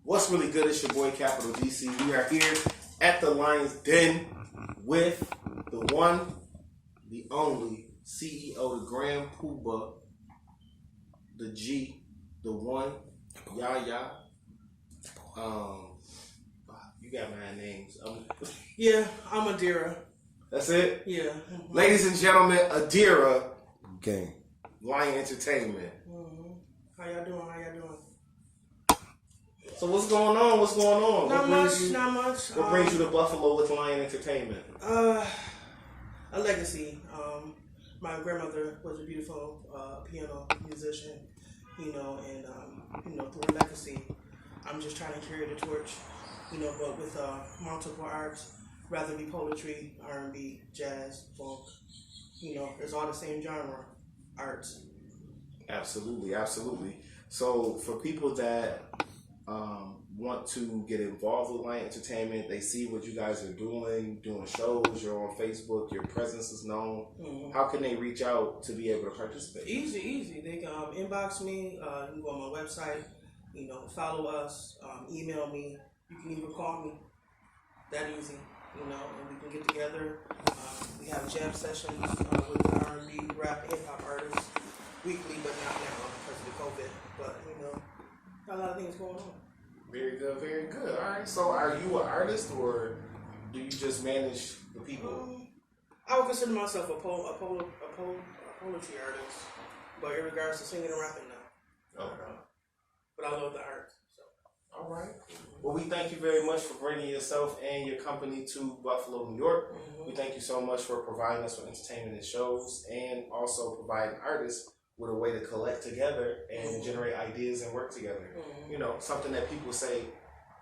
What's really good? It's your boy Capital DC. We are here at the Lion's Den with the one, the only CEO, the Grand Poobah, the G, the one, Yaya. You got my names. Yeah, I'm Omidara. That's it? Yeah. Ladies and gentlemen, Adira Gang. Lion Entertainment. How y'all doing? So what's going on? Not much. What brings you to Buffalo with Lion Entertainment? A legacy. My grandmother was a beautiful piano musician, and through her legacy, I'm just trying to carry the torch, but with multiple arts, rather be poetry, R&B, jazz, funk, it's all the same genre, arts. Absolutely. So for people that want to get involved with Lion Entertainment, they see what you guys are doing shows, you're on Facebook, your presence is known. Mm-hmm. How can they reach out to be able to participate? Easy. They can inbox me. You can go on my website. Follow us. Email me. You can even call me. That easy. And we can get together. We have jam sessions with R&B, rap, hip hop artists weekly, but not now because of the COVID. But got a lot of things going on. Very good. All right. So, are you an artist, or do you just manage the people? I would consider myself a poetry artist, but in regards to singing and rapping, no. Okay. But I love the art. So. All right. Well, we thank you very much for bringing yourself and your company to Buffalo, New York. Mm-hmm. We thank you so much for providing us with entertainment and shows, and also providing artists with a way to collect together and generate ideas and work together. Mm-hmm. Something that people say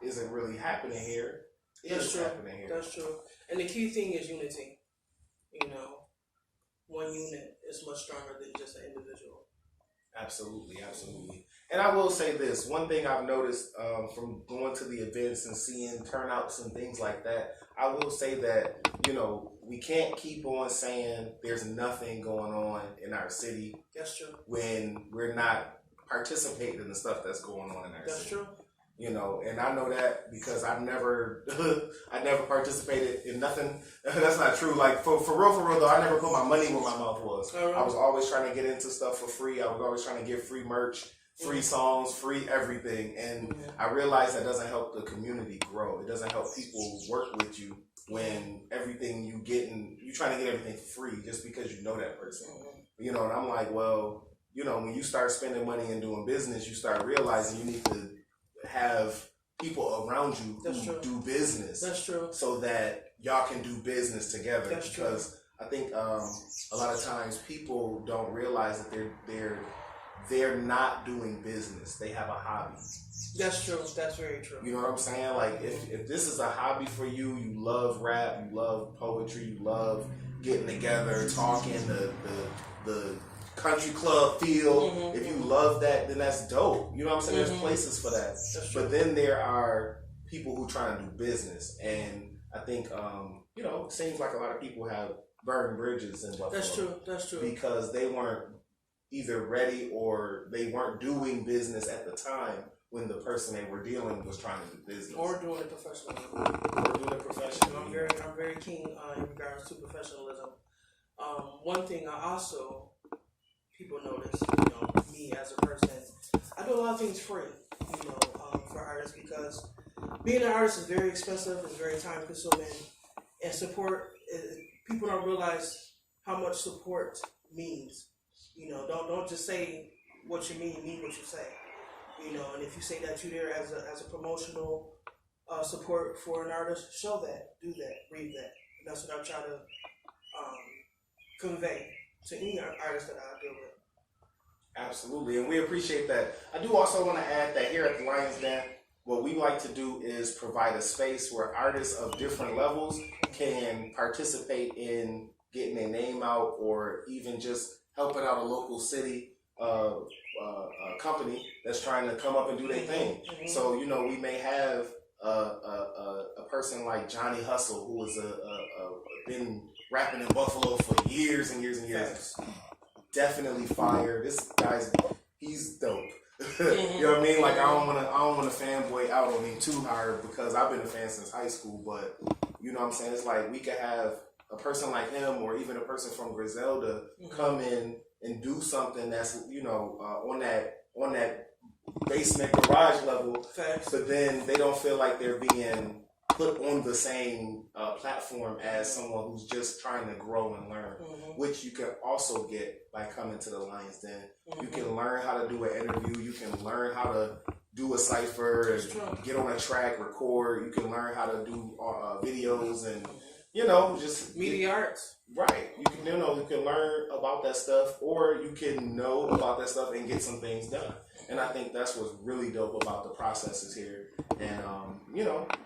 isn't really happening here. That's true. That's true. And the key thing is unity. One unit is much stronger than just an individual. Absolutely. And I will say this, one thing I've noticed from going to the events and seeing turnouts and things like that, I will say that, we can't keep on saying there's nothing going on in our city. That's true. When we're not participating in the stuff that's going on in our city. That's true. And I know that because I never participated in nothing. That's not true. Like for real though, I never put my money where my mouth was. Right. I was always trying to get into stuff for free. I was always trying to get free merch, free songs, free everything. And I realized that doesn't help the community grow. It doesn't help people work with you when everything you're trying to get everything for free just because you know that person. And I'm like, well, when you start spending money and doing business, you start realizing you need to have people around you who do business. That's true. So that y'all can do business together. That's because true. I think a lot of times people don't realize that they're not doing business. They have a hobby. That's true. That's very true. You know what I'm saying? Like if this is a hobby for you, you love rap, you love poetry, you love getting together, talking, the country club feel. Mm-hmm. If you love that, then that's dope. You know what I'm saying? There's places for that. But then there are people who try to do business, and I think it seems like a lot of people have burned bridges in Buffalo. That's true. Because they weren't either ready or they weren't doing business at the time when the person they were dealing with was trying to do business. Or doing it professionally. I'm very keen in regards to professionalism. One thing I also people notice, me as a person, I do a lot of things free, for artists because being an artist is very expensive, it's very time consuming, and support, people don't realize how much support means. Don't just say what you mean what you say. And if you say that you're there as a promotional support for an artist, show that, do that, read that. And that's what I try to convey to any artist that I deal with. Absolutely, and we appreciate that. I do also want to add that here at the Lion's Den, what we like to do is provide a space where artists of different levels can participate in getting their name out or even just helping out a local city company that's trying to come up and do their thing. Mm-hmm. So, we may have a person like Johnny Hustle who has been rapping in Buffalo for years and years and years. Definitely fire. This guy's, he's dope. You know what I mean? Like I don't want to fanboy out on him too hard because I've been a fan since high school. But you know what I'm saying? It's like we could have a person like him or even a person from Griselda come in and do something that's on that basement garage level. Facts. But then they don't feel like they're being put on the same platform as someone who's just trying to grow and learn, which you can also get by coming to the Lions Den. You can learn how to do an interview. You can learn how to do a cipher and get on a track, record. You can learn how to do videos and just media arts. Right. You can learn about that stuff, or you can know about that stuff and get some things done. And I think that's what's really dope about the processes here. And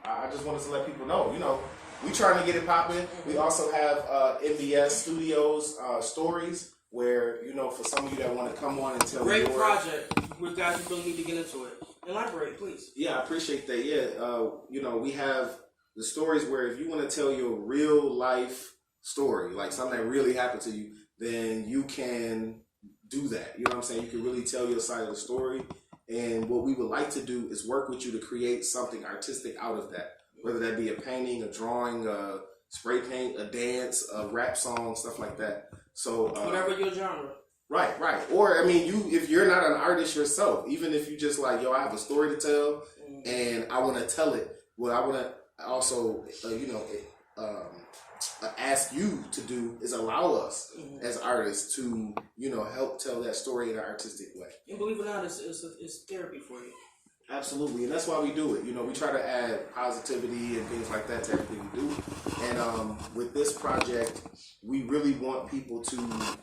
I just wanted to let people know, we trying to get it popping. We also have MBS Studios stories where, for some of you that want to come on and tell me. Great project. We guys really need to get into it. Elaborate, please. Yeah, I appreciate that. Yeah. We have the stories where if you want to tell your real life story, like something that really happened to you, then you can do that. You know what I'm saying? You can really tell your side of the story. And what we would like to do is work with you to create something artistic out of that. Whether that be a painting, a drawing, a spray paint, a dance, a rap song, stuff like that. So whatever your genre. Right. Or if you're not an artist yourself, even if you just like, I have a story to tell and I want to tell it. What I want to also, ask you to do is allow us as artists to, help tell that story in an artistic way. And believe it or not, it's therapy for you. Absolutely, and that's why we do it. We try to add positivity and things like that to everything we do. And with this project, we really want people to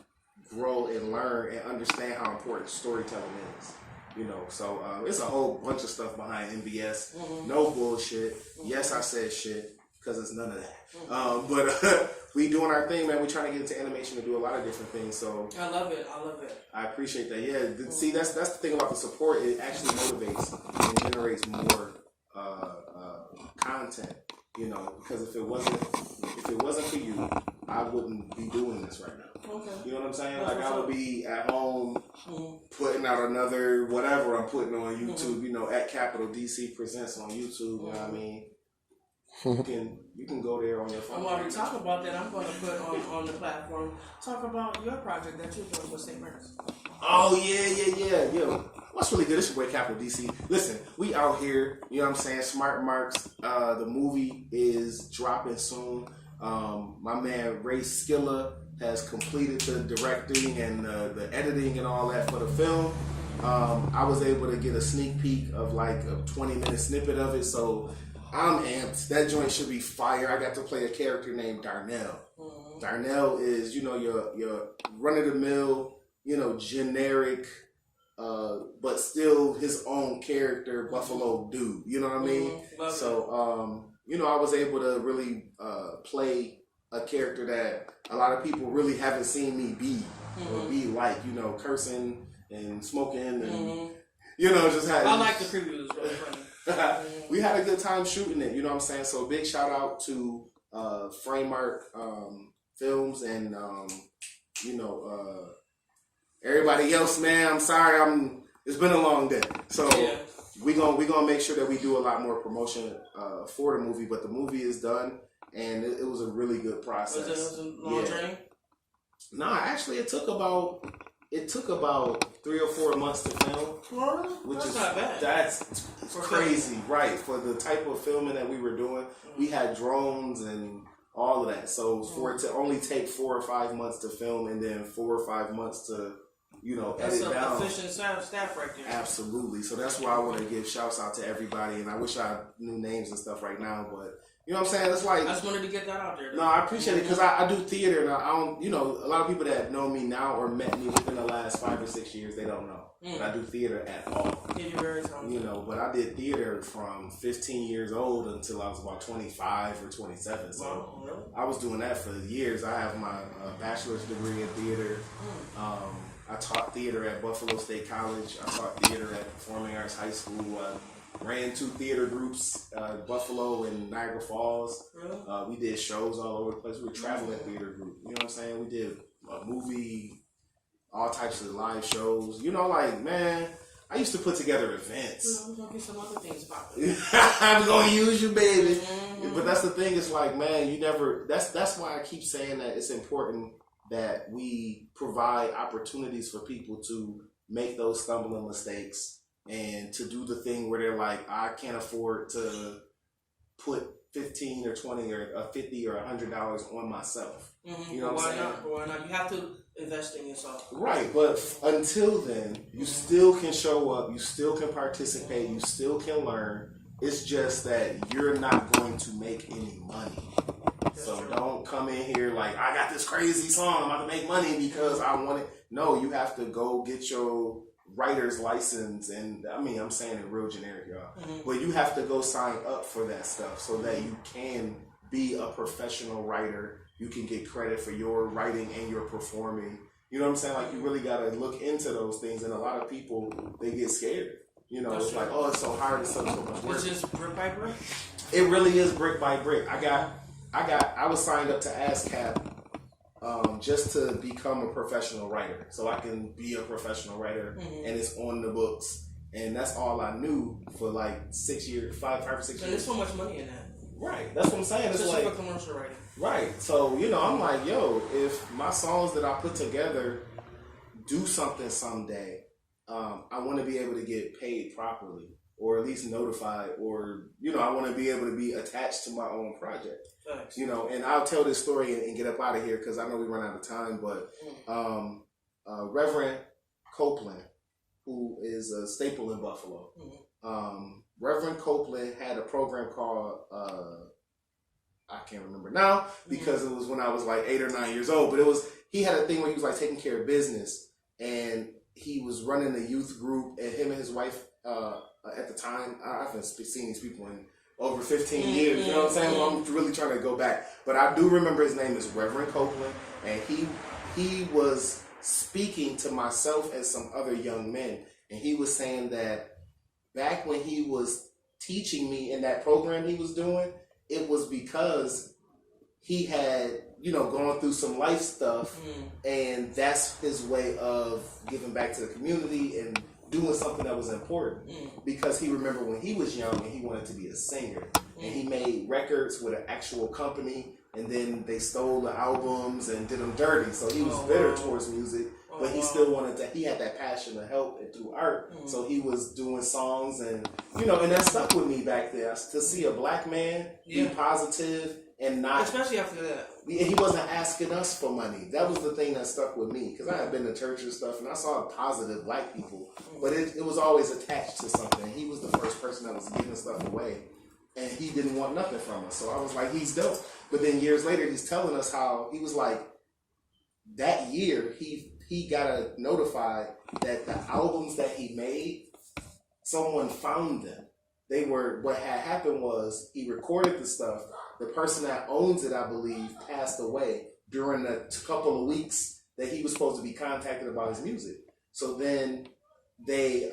grow and learn and understand how important storytelling is. So it's a whole bunch of stuff behind MBS. No bullshit. Yes, I said shit because it's none of that. But we doing our thing, man. We trying to get into animation and do a lot of different things. So I love it. I appreciate that. Yeah. See, that's the thing about the support. It actually motivates and generates more content. Because if it wasn't for you, I wouldn't be doing this right now. Okay. You know what I'm saying? Like I would be at home putting out another whatever I'm putting on YouTube. At Capital DC Presents on YouTube. You know what I mean? You can go there on your phone. I'm already talking about that. I'm going to put on the platform. Talk about your project that you're doing with St. Mary's. Oh yeah. What's really good? It's your boy Capital DC. Listen, we out here. You know what I'm saying? Smart Marks. The movie is dropping soon. My man Ray Skilla has completed the directing and the editing and all that for the film. I was able to get a sneak peek of like a 20-minute snippet of it, so I'm amped. That joint should be fire. I got to play a character named Darnell. Darnell is, your run-of-the-mill, generic, but still his own character, Buffalo dude. You know what I mean? So, I was able to really play a character that a lot of people really haven't seen me be or be like, cursing and smoking and, just having. I like the preview. It's really funny. We had a good time shooting it, you know what I'm saying? So big shout out to Framemark Films and everybody else, man. I'm sorry, it's been a long day. So we gonna make sure that we do a lot more promotion for the movie, but the movie is done and it was a really good process. Was it a long journey? Nah, actually it took about 3 or 4 months to film, which that's is not bad. That's crazy, right? For the type of filming that we were doing, we had drones and all of that. So for it to only take 4 or 5 months to film, and then 4 or 5 months to that's edit down. Efficient staff right there. Absolutely. So that's why I want to give shouts out to everybody, and I wish I knew names and stuff right now, but. You know what I'm saying? It's like I just wanted to get that out there. No, I appreciate it because I do theater and I don't. A lot of people that know me now or met me within the last 5 or 6 years, they don't know. But I do theater at all. Yeah, you're very talented. But I did theater from 15 years old until I was about 25 or 27. So really? I was doing that for years. I have my bachelor's degree in theater. I taught theater at Buffalo State College. I taught theater at Performing Arts High School. Ran 2 theater groups, Buffalo and Niagara Falls. Really? We did shows all over the place. We were a traveling theater group. You know what I'm saying? We did a movie, all types of live shows. Man, I used to put together events. There's gonna be some other things popping. I'm gonna use you, baby. Mm-hmm. But that's the thing. It's like, man, you never. That's why I keep saying that it's important that we provide opportunities for people to make those stumbling mistakes and to do the thing where they're like, I can't afford to put 15 or 20 or 50 or $100 on myself. Mm-hmm. You know what I'm saying? Why not? You have to invest in yourself. Right, but until then, you still can show up, you still can participate, you still can learn. It's just that you're not going to make any money. So don't come in here like, I got this crazy song, I'm about to make money because I want it. No, you have to go get your writer's license, and I mean, I'm saying it real generic, y'all. Mm-hmm. But you have to go sign up for that stuff so that you can be a professional writer. You can get credit for your writing and your performing. You know what I'm saying? Like, you really got to look into those things, and a lot of people, they get scared. You know, it's like, oh, it's so hard, it's so much work. It's just brick by brick? It really is brick by brick. I was signed up to ASCAP just to become a professional writer, so I can be a professional writer, and it's on the books, and that's all I knew for like 6 years, 5 or 6 years. And there's so much money in that. Right, that's what I'm saying. It's especially like for commercial writing. Right, so I'm like, yo, if my songs that I put together do something someday, I want to be able to get paid properly, or at least notified, or I want to be able to be attached to my own project. Thanks. And I'll tell this story and get up out of here because I know we run out of time. But Reverend Copeland, who is a staple in Buffalo, Reverend Copeland had a program called I can't remember now because it was when I was like 8 or 9 years old. But he had a thing where he was like taking care of business, and he was running a youth group, and him and his wife at the time, I haven't seen these people in over 15 years, you know what I'm saying? Well, I'm really trying to go back. But I do remember his name is Reverend Copeland, and he was speaking to myself and some other young men, and he was saying that back when he was teaching me in that program he was doing, it was because he had, gone through some life stuff, and that's his way of giving back to the community and doing something that was important. Because he remembered when he was young and he wanted to be a singer, and he made records with an actual company, and then they stole the albums and did them dirty. So he was bitter towards music, but he still wanted to. He had that passion to help and through art. So he was doing songs, and and that stuck with me back there to see a black man be positive and not, especially after that. He wasn't asking us for money. That was the thing that stuck with me, because I had been to church and stuff, and I saw positive black people, but it was always attached to something. He was the first person that was giving stuff away, and he didn't want nothing from us. So I was like, he's dope. But then years later, he's telling us how he was like, that year he got notified that the albums that he made, someone found them. What had happened was he recorded the stuff. The person that owns it, I believe, passed away during the couple of weeks that he was supposed to be contacted about his music. So then they,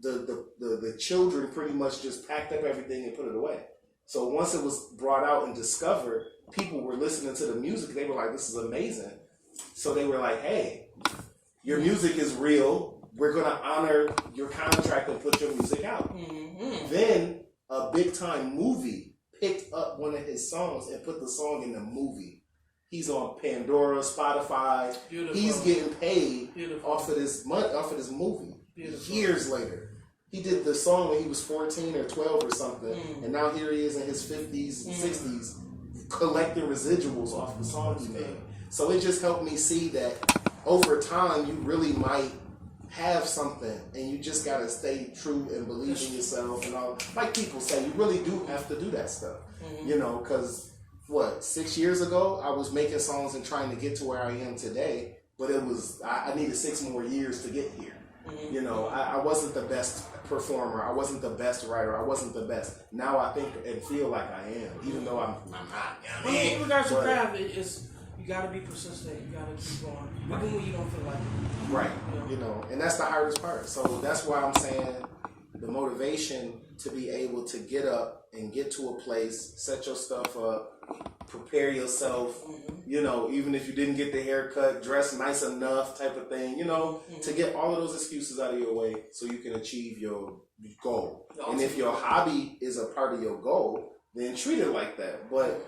the children pretty much just packed up everything and put it away. So once it was brought out and discovered, people were listening to the music. They were like, this is amazing. So they were like, hey, your music is real. We're going to honor your contract and put your music out. Then a big time movie picked up one of his songs and put the song in the movie. He's on Pandora, Spotify. Beautiful. He's getting paid off of this movie. Beautiful. Years later. He did the song when he was 14 or 12 or something, and now here he is in his 50s and 60s collecting residuals off the song he made. So it just helped me see that over time you really might have something, and you just gotta stay true and believe in yourself and all. Like people say, you really do have to do that stuff, because 6 years ago I was making songs and trying to get to where I am today, but I needed 6 more years to get here. I wasn't the best performer, I wasn't the best writer, I wasn't the best. Now I think and feel like I am, even though I'm not. In regards to craft, you gotta be persistent. You gotta keep going, even when you don't feel like it. Right. And that's the hardest part. So that's why I'm saying the motivation to be able to get up and get to a place, set your stuff up, prepare yourself, You know, even if you didn't get the haircut, dress nice enough type of thing, you know, to get all of those excuses out of your way so you can achieve your goal. And if your hobby is a part of your goal, then treat it like that. But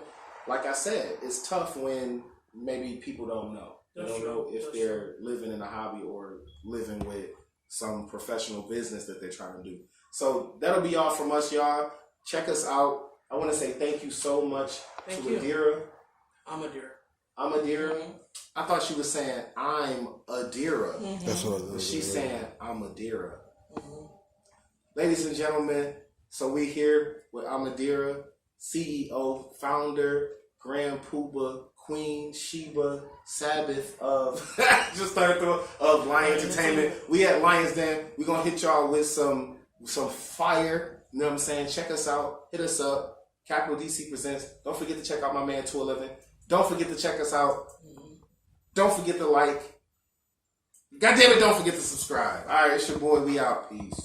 like I said, it's tough when maybe people don't know. They don't know if they're living in a hobby or living with some professional business that they're trying to do. So that'll be all from us, y'all. Check us out. I want to say thank you so much to Adira. Omidara. I thought she was saying I'm Adira. That's what But she's saying I'm Adira. Ladies and gentlemen, so we're here with Omidara, CEO, founder, Grand Poobah, Queen Sheba, Sabbath of just started through of Lion Entertainment. We at Lions Den. We're gonna hit y'all with some fire. You know what I'm saying? Check us out. Hit us up. Capital DC Presents. Don't forget to check out my man 211. Don't forget to check us out. Don't forget to like. God damn it, don't forget to subscribe. All right, it's your boy. We out. Peace.